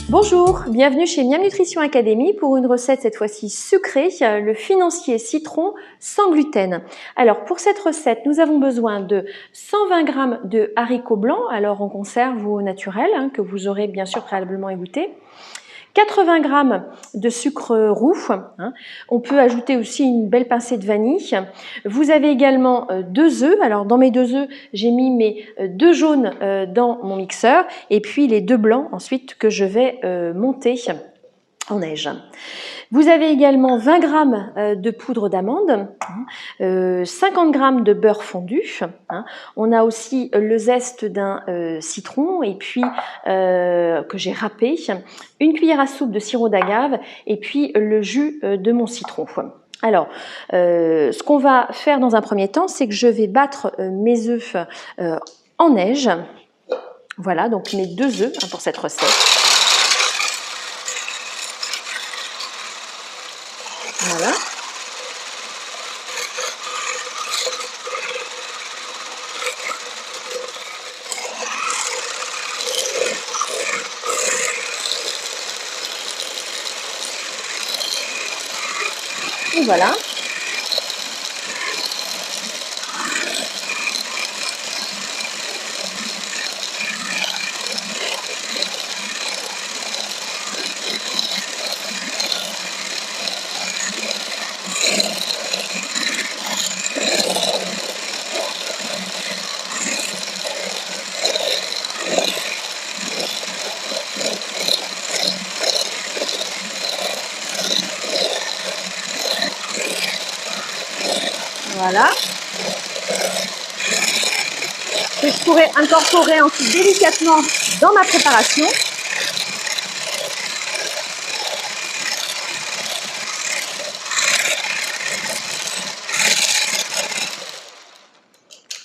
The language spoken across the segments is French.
Bonjour, bienvenue chez Miam Nutrition Academy pour une recette cette fois-ci sucrée, le financier citron sans gluten. Alors pour cette recette, nous avons besoin de 120 g de haricots blancs, alors en conserve ou au naturel, que vous aurez bien sûr préalablement égoutté. 80 g de sucre roux, on peut ajouter aussi une belle pincée de vanille. Vous avez également 2 œufs, alors dans mes 2 œufs, j'ai mis mes 2 jaunes dans mon mixeur et puis les 2 blancs ensuite que je vais monter en neige. Vous avez également 20 g de poudre d'amande, 50 g de beurre fondu. On a aussi le zeste d'un citron et puis que j'ai râpé, une cuillère à soupe de sirop d'agave et puis le jus de mon citron. Alors, ce qu'on va faire dans un premier temps, c'est que je vais battre mes œufs en neige. Voilà, donc mes 2 œufs pour cette recette. Voilà. Et voilà. Voilà. Que je pourrais incorporer ensuite délicatement dans ma préparation.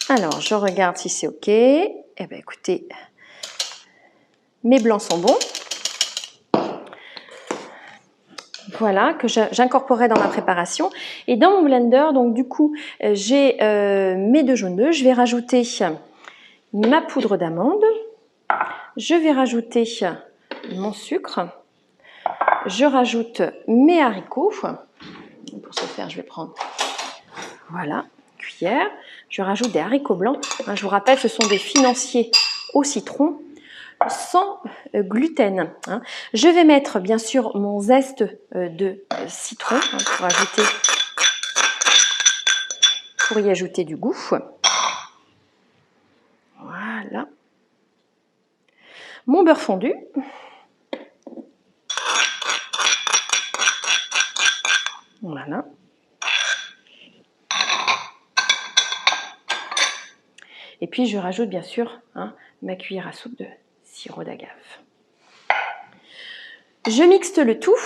Alors, je regarde si c'est OK. Eh bien, écoutez, mes blancs sont bons. Voilà, que j'incorporerai dans ma préparation. Et dans mon blender, donc du coup, j'ai mes 2 jaunes d'œufs. Je vais rajouter ma poudre d'amande. Je vais rajouter mon sucre. Je rajoute mes haricots. Pour ce faire, je vais prendre, voilà, une cuillère. Je rajoute des haricots blancs. Je vous rappelle, ce sont des financiers au citron sans gluten. Je vais mettre bien sûr mon zeste de citron pour y ajouter du goût. Voilà. Mon beurre fondu. Voilà. Et puis je rajoute bien sûr ma cuillère à soupe de sirop d'agave. Je mixte le tout.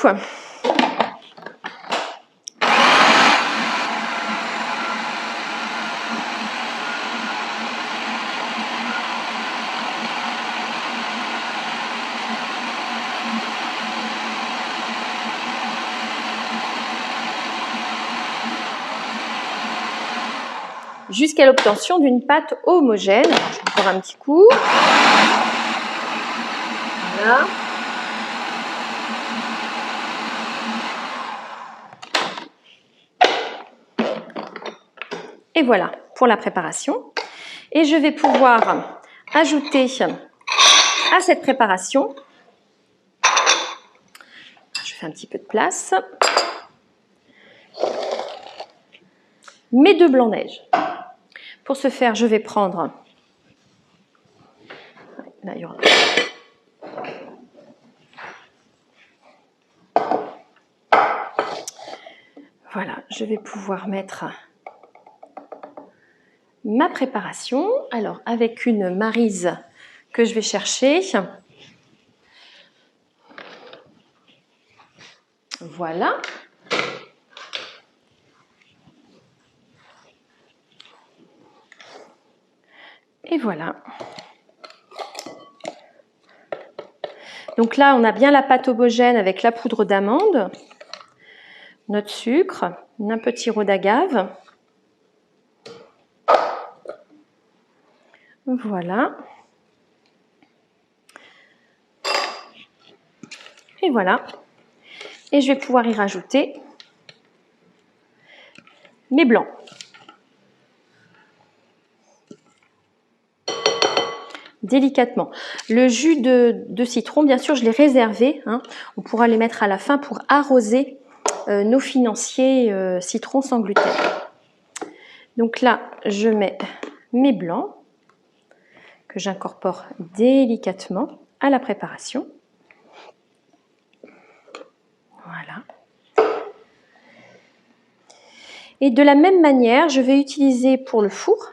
Jusqu'à l'obtention d'une pâte homogène. Je vais faire un petit coup. Voilà. Et voilà pour la préparation. Et je vais pouvoir ajouter à cette préparation, je fais un petit peu de place, mes 2 blancs neige. Pour ce faire, je vais prendre, là, il y aura... Voilà, je vais pouvoir mettre ma préparation. Alors, avec une maryse que je vais chercher. Voilà. Et voilà. Donc là, on a bien la pâte homogène avec la poudre d'amande, notre sucre, un peu de sirop d'agave. Voilà. Et voilà. Et je vais pouvoir y rajouter mes blancs. Délicatement. Le jus de citron, bien sûr, je l'ai réservé. Hein. On pourra les mettre à la fin pour arroser nos financiers citron sans gluten. Donc là, je mets mes blancs que j'incorpore délicatement à la préparation. Voilà. Et de la même manière, je vais utiliser pour le four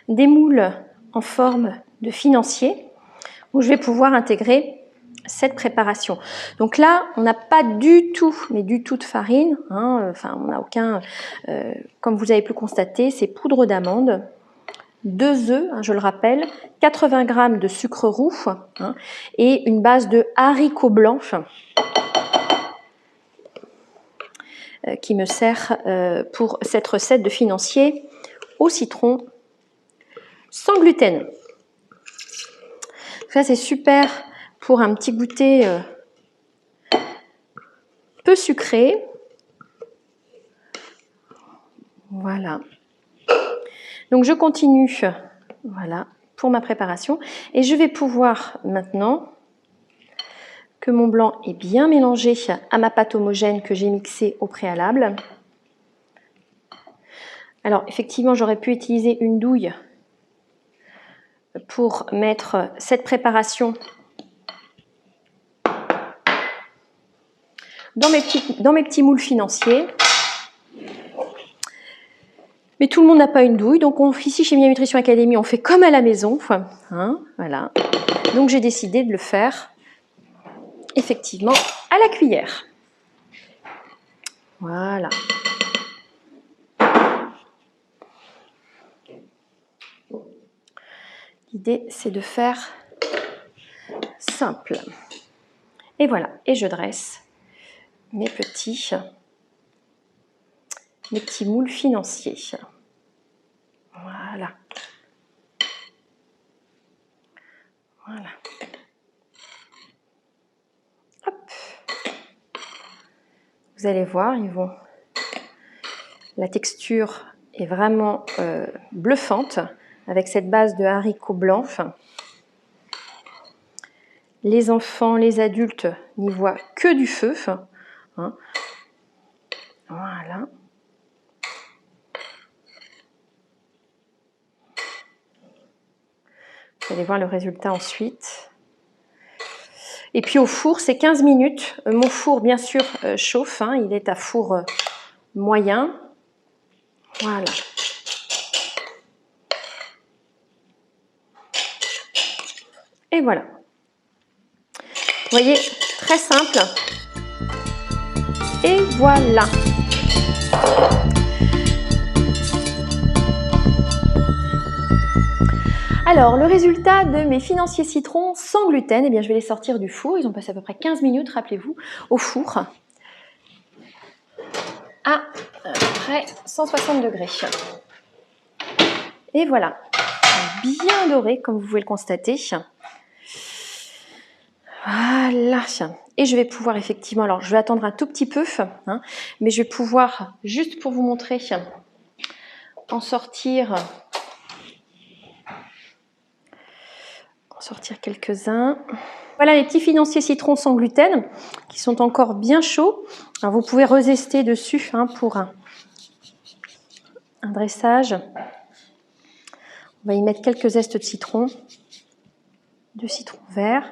des moules en forme de financier où je vais pouvoir intégrer cette préparation. Donc là, on n'a pas du tout, mais du tout de farine. Enfin, on n'a aucun, comme vous avez pu constater, c'est poudre d'amande, 2 œufs, je le rappelle, 80 g de sucre roux et une base de haricots blancs qui me sert pour cette recette de financier au citron sans gluten. Ça, c'est super pour un petit goûter peu sucré. Voilà. Donc, je continue voilà, pour ma préparation. Et je vais pouvoir maintenant que mon blanc est bien mélangé à ma pâte homogène que j'ai mixée au préalable. Alors, effectivement, j'aurais pu utiliser une douille pour mettre cette préparation dans mes petits moules financiers. Mais tout le monde n'a pas une douille, donc ici chez Miam Nutrition Academy, on fait comme à la maison. Voilà. Donc j'ai décidé de le faire effectivement à la cuillère. Voilà. L'idée, c'est de faire simple. Et voilà, et je dresse mes petits moules financiers. Voilà. Voilà. Hop. Vous allez voir, la texture est vraiment bluffante avec cette base de haricots blancs. Les enfants, les adultes n'y voient que du feu. Voilà. Vous allez voir le résultat ensuite. Et puis au four, c'est 15 minutes. Mon four, bien sûr, chauffe. Il est à four moyen. Voilà. Et voilà. Vous voyez, très simple. Et voilà. Alors, le résultat de mes financiers citrons sans gluten, eh bien, je vais les sortir du four. Ils ont passé à peu près 15 minutes, rappelez-vous, au four à peu près 160 degrés. Et voilà, bien doré, comme vous pouvez le constater. Voilà. Et je vais pouvoir effectivement, alors je vais attendre un tout petit peu, mais je vais pouvoir, juste pour vous montrer, en sortir quelques-uns. Voilà les petits financiers citrons sans gluten qui sont encore bien chauds. Alors vous pouvez résister dessus pour un dressage. On va y mettre quelques zestes de citron vert.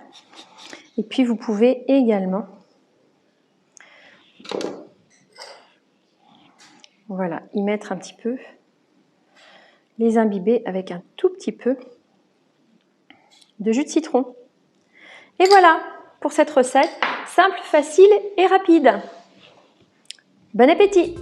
Et puis vous pouvez également y mettre un petit peu, les imbiber avec un tout petit peu de jus de citron. Et voilà pour cette recette simple, facile et rapide. Bon appétit!